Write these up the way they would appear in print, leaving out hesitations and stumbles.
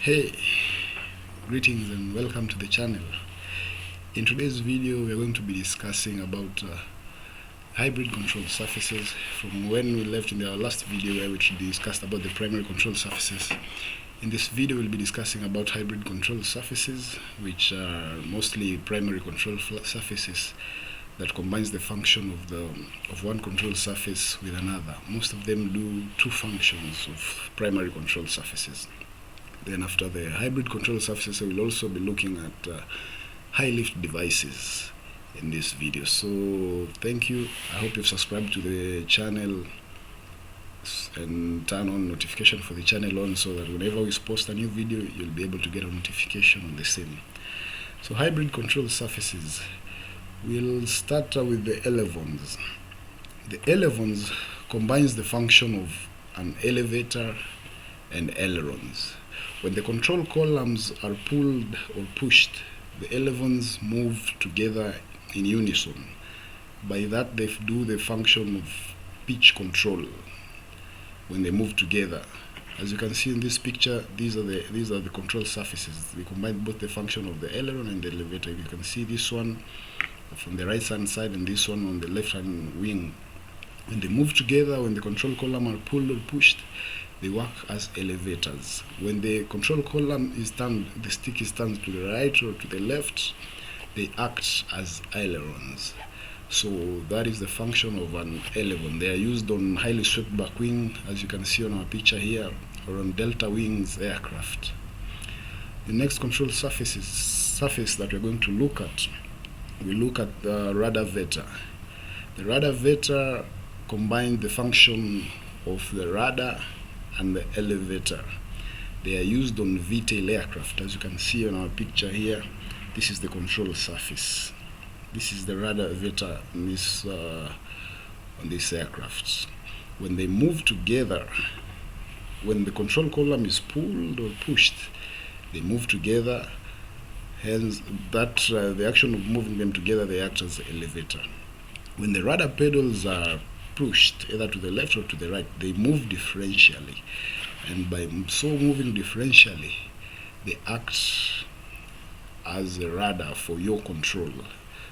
Hey, greetings and welcome to the channel. In today's video we are going to be discussing about hybrid control surfaces from when we left in our last video where we discussed about the primary control surfaces. In this video we'll be discussing about hybrid control surfaces, which are mostly primary control surfaces that combines the function of one control surface with another. Most of them do two functions of primary control surfaces. Then after the hybrid control surfaces, we'll also be looking at high lift devices in this video. So thank you. I hope you've subscribed to the channel and turn on notification for the channel on, so that whenever we post a new video, you'll be able to get a notification on the same. So hybrid control surfaces, we'll start with the Elevons. The Elevons combines the function of an elevator and ailerons. When the control columns are pulled or pushed, the Elevons move together in unison. By that they do the function of pitch control when they move together. As you can see in this picture, these are the control surfaces. They combine both the function of the aileron and the elevator. You can see this one from the right hand side and this one on the left hand wing. When they move together, when the control column are pulled or pushed, they work as elevators. When the control column is turned, the stick is turned to the right or to the left, they act as ailerons. So that is the function of an Elevon. They are used on highly swept back wing, as you can see on our picture here, or on delta wings aircraft. The next control surface that we're going to look at, we look at the Ruddervator. The Ruddervator combines the function of the rudder and the elevator. They are used on V-tail aircraft. As you can see on our picture here, this is the control surface. This is the Ruddervator on these aircrafts. When they move together, when the control column is pulled or pushed, they move together. Hence, the action of moving them together, they act as the elevator. When the rudder pedals are pushed either to the left or to the right, they move differentially, and by so moving differentially, they act as a rudder for yaw control.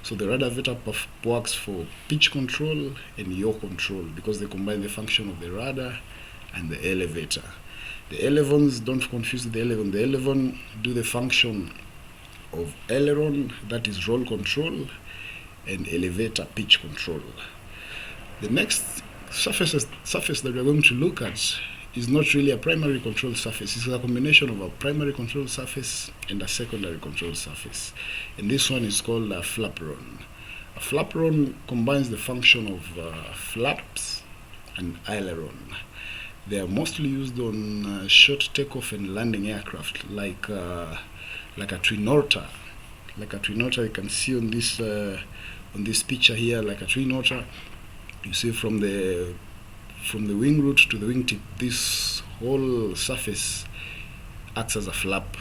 So the Ruddervator works for pitch control and yaw control because they combine the function of the rudder and the elevator. The Elevons, don't confuse the Elevon. The Elevon do the function of aileron, that is roll control, and elevator pitch control. The next surface that we're going to look at is not really a primary control surface. It's a combination of a primary control surface and a secondary control surface. And this one is called a Flaperon. A Flaperon combines the function of flaps and aileron. They are mostly used on short takeoff and landing aircraft, like a twin otter. Like a twin otter, you can see on this picture here, like a twin otter. You see from the wing root to the wingtip, this whole surface acts as a flap.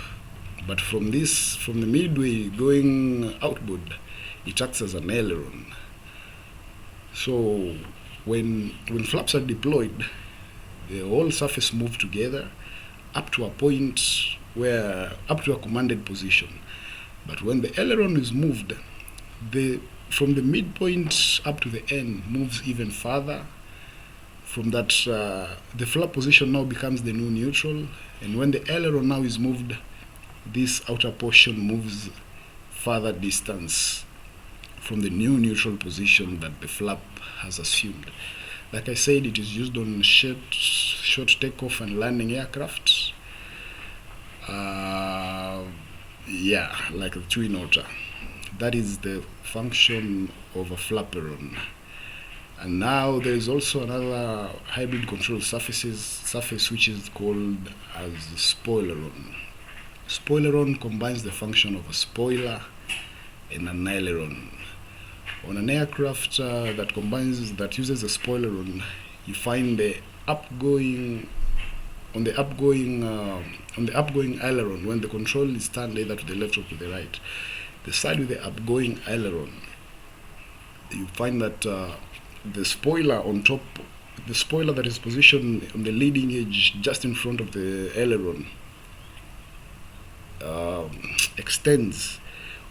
But from the midway going outboard, it acts as an aileron. So when flaps are deployed, the whole surface moves together up to a point up to a commanded position. But when the aileron is moved, from the midpoint up to the end moves even further. From that, the flap position now becomes the new neutral, and when the aileron now is moved, this outer portion moves further distance from the new neutral position that the flap has assumed. Like I said, it is used on short takeoff and landing aircraft. Like the twin otter. That is the function of a Flaperon. And now there is also another hybrid control surface which is called as spoileron. Spoileron combines the function of a spoiler and an aileron. On an aircraft that uses a spoileron, you find the upgoing aileron. When the control is turned either to the left or to the right, the side with the upgoing aileron, you find that the spoiler on top, the spoiler that is positioned on the leading edge just in front of the aileron, extends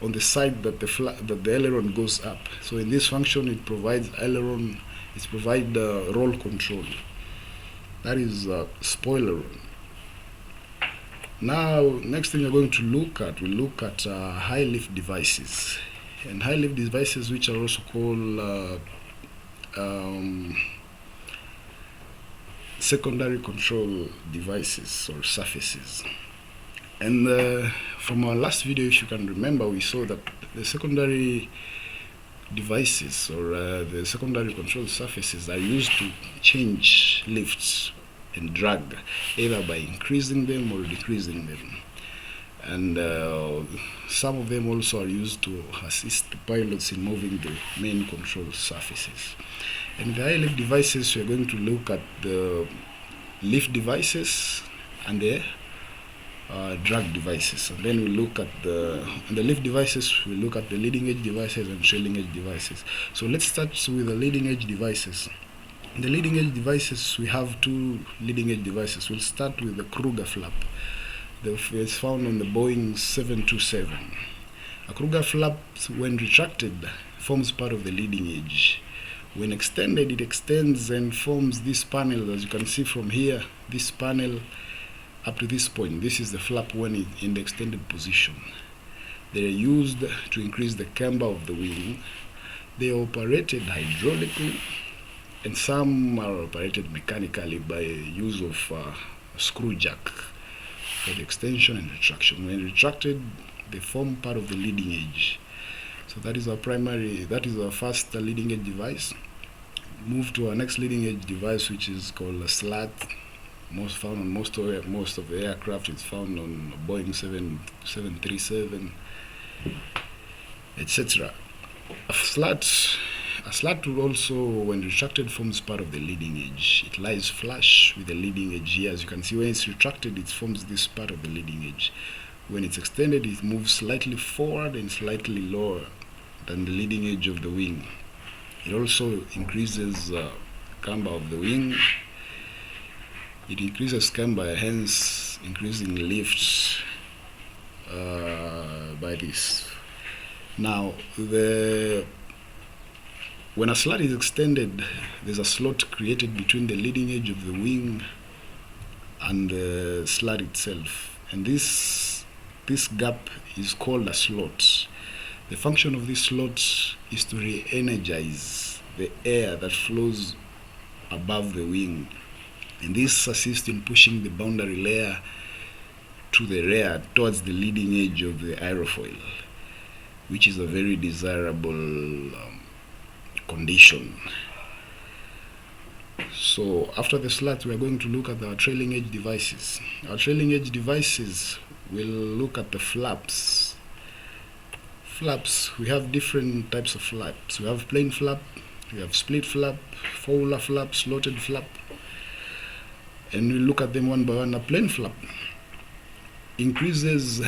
on the side that the aileron goes up. So in this function, it provides aileron, it provides roll control. That is spoileron. Now, next thing we're going to look at, we'll look at high lift devices. And high lift devices, which are also called secondary control devices or surfaces. And from our last video, if you can remember, we saw that the secondary devices or the secondary control surfaces are used to change lifts and drag, either by increasing them or decreasing them. And some of them also are used to assist the pilots in moving the main control surfaces. And the high lift devices, we're going to look at the lift devices and the drag devices, and then we look at the lift devices. We look at the leading edge devices and trailing edge devices. So let's start with the leading edge devices. In the leading edge devices, we have two leading edge devices. We'll start with the Krugger flap. It's found on the Boeing 727. A Krugger flap, when retracted, forms part of the leading edge. When extended, it extends and forms this panel, as you can see from here, this panel up to this point. This is the flap when it's in the extended position. They are used to increase the camber of the wing. They are operated hydraulically, and some are operated mechanically by use of a screw jack for the extension and retraction. When retracted, they form part of the leading edge. So that is our first leading edge device. Move to our next leading edge device, which is called a slat. Most found on most of the aircraft. It's found on Boeing 737, etc. A slat will also, when retracted, forms part of the leading edge. It lies flush with the leading edge here. As you can see, when it's retracted, it forms this part of the leading edge. When it's extended, it moves slightly forward and slightly lower than the leading edge of the wing. It also increases camber of the wing. It increases camber, hence increasing lift by this. Now, when a slat is extended, there's a slot created between the leading edge of the wing and the slat itself, and this gap is called a slot. The function of this slot is to re-energize the air that flows above the wing, and this assists in pushing the boundary layer to the rear towards the leading edge of the aerofoil, which is a very desirable condition. So after the slat, we are going to look at our trailing edge devices. Our trailing edge devices will look at the flaps. We have different types of flaps. We have plain flap, we have split flap, Fowler flap, slotted flap, and we look at them one by one. A plain flap increases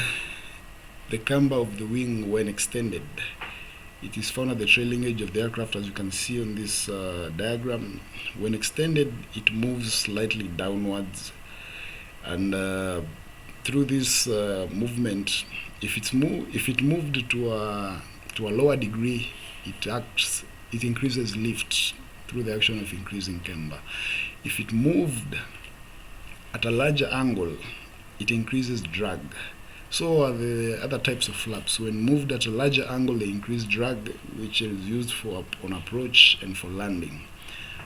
the camber of the wing when extended. It is found at the trailing edge of the aircraft, as you can see on this diagram. When extended, it moves slightly downwards, and through this movement, if it moved to a lower degree, it increases lift through the action of increasing camber. If it moved at a larger angle, it increases drag. So are the other types of flaps. When moved at a larger angle, they increase drag, which is used on approach and for landing.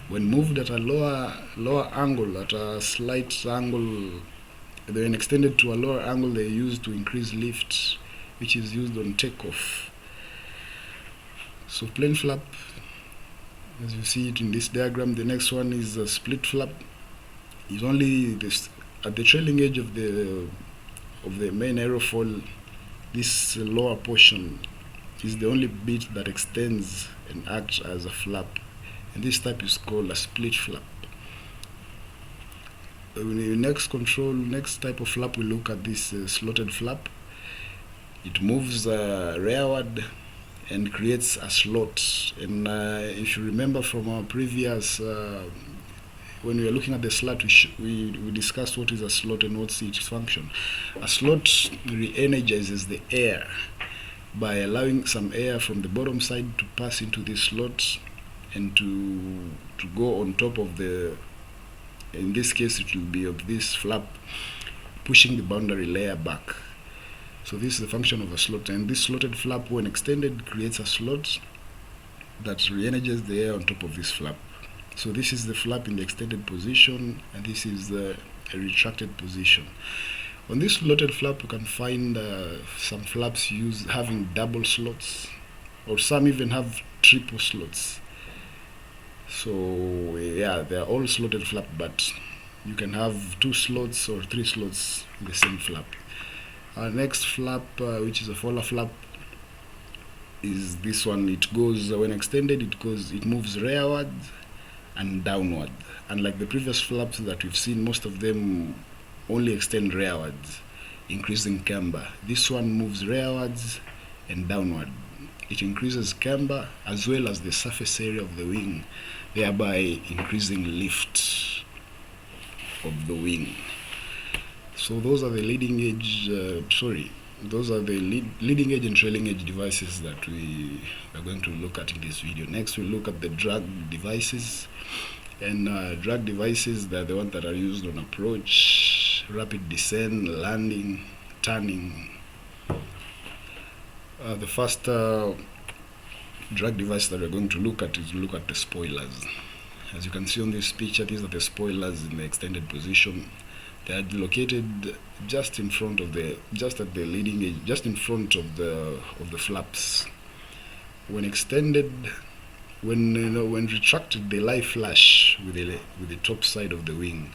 When moved at a lower angle, at a slight angle, when extended to a lower angle, they are used to increase lift, which is used on takeoff. So plain flap, as you see it in this diagram. The next one is a split flap. Is only this at the trailing edge of the main aerofoil. This lower portion is the only bit that extends and acts as a flap, and this type is called a split flap. The next type of flap, we look at this slotted flap. It moves rearward and creates a slot. And if you remember from our previous when we are looking at the slot, we discussed what is a slot and what's its function. A slot re-energizes the air by allowing some air from the bottom side to pass into this slot and to go on top of the, in this case it will be of this flap, pushing the boundary layer back. So this is the function of a slot, and this slotted flap, when extended, creates a slot that re-energizes the air on top of this flap. So this is the flap in the extended position, and this is the retracted position. On this slotted flap, you can find some flaps having double slots, or some even have triple slots. So yeah, they are all slotted flap, but you can have 2 slots or 3 slots in the same flap. Our next flap, which is a follower flap, is this one. It goes, when extended, it moves rearward and downward. Unlike the previous flaps that we've seen, most of them only extend rearwards, increasing camber. This one moves rearwards and downward. It increases camber as well as the surface area of the wing, thereby increasing lift of the wing. So those are the leading edge, leading edge and trailing edge devices that we are going to look at in this video. Next, we'll look at the drag devices. And drag devices, they're the ones that are used on approach, rapid descent, landing, turning. The first drag device that we're going to look at is the spoilers. As you can see on this picture, these are the spoilers in the extended position. They are located just in front of just at the leading edge, just in front of the flaps. When extended, when retracted, they lie flush with the top side of the wing.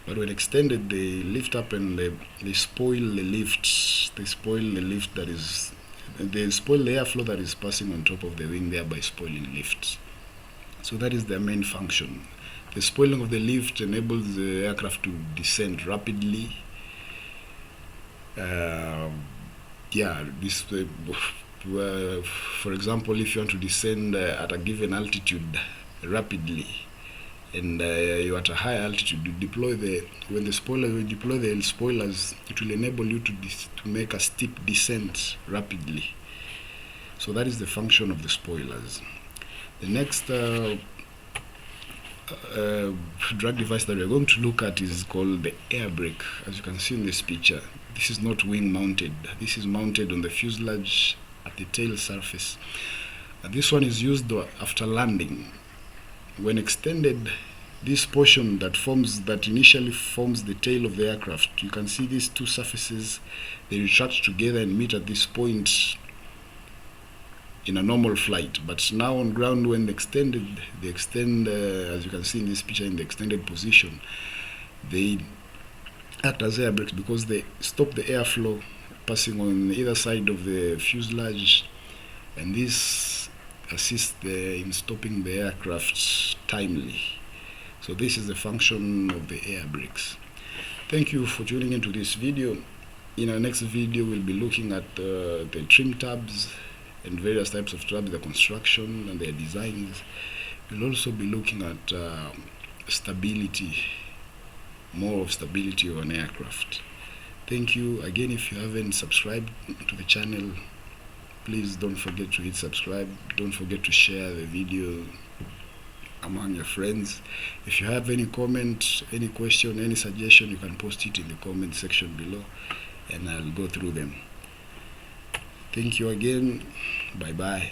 But when extended, they lift up and they spoil the lift. They spoil the lift they spoil the airflow that is passing on top of the wing, thereby spoiling lift. So that is their main function. The spoiling of the lift enables the aircraft to descend rapidly. For example, if you want to descend at a given altitude rapidly, and you're at a high altitude, when you deploy the spoilers, it will enable you to make a steep descent rapidly. So that is the function of the spoilers. The next drag device that we're going to look at is called the air brake. As you can see in this picture, this is not wing mounted. This is mounted on the fuselage at the tail surface. This one is used after landing. When extended, this portion that initially forms the tail of the aircraft, you can see these 2 surfaces, they retract together and meet at this point in a normal flight. But now on ground, when extended, they extend, as you can see in this picture, in the extended position, they act as air brakes because they stop the airflow passing on either side of the fuselage, and this assists in stopping the aircraft timely. So this is the function of the air brakes. Thank you for tuning into this video. In our next video, we'll be looking at the trim tabs and various types of tabs, the construction and their designs. We'll also be looking at stability, more of stability of an aircraft. Thank you again. If you haven't subscribed to the channel, please don't forget to hit subscribe. Don't forget to share the video among your friends. If you have any comment, any question, any suggestion, you can post it in the comment section below and I'll go through them. Thank you again. Bye bye.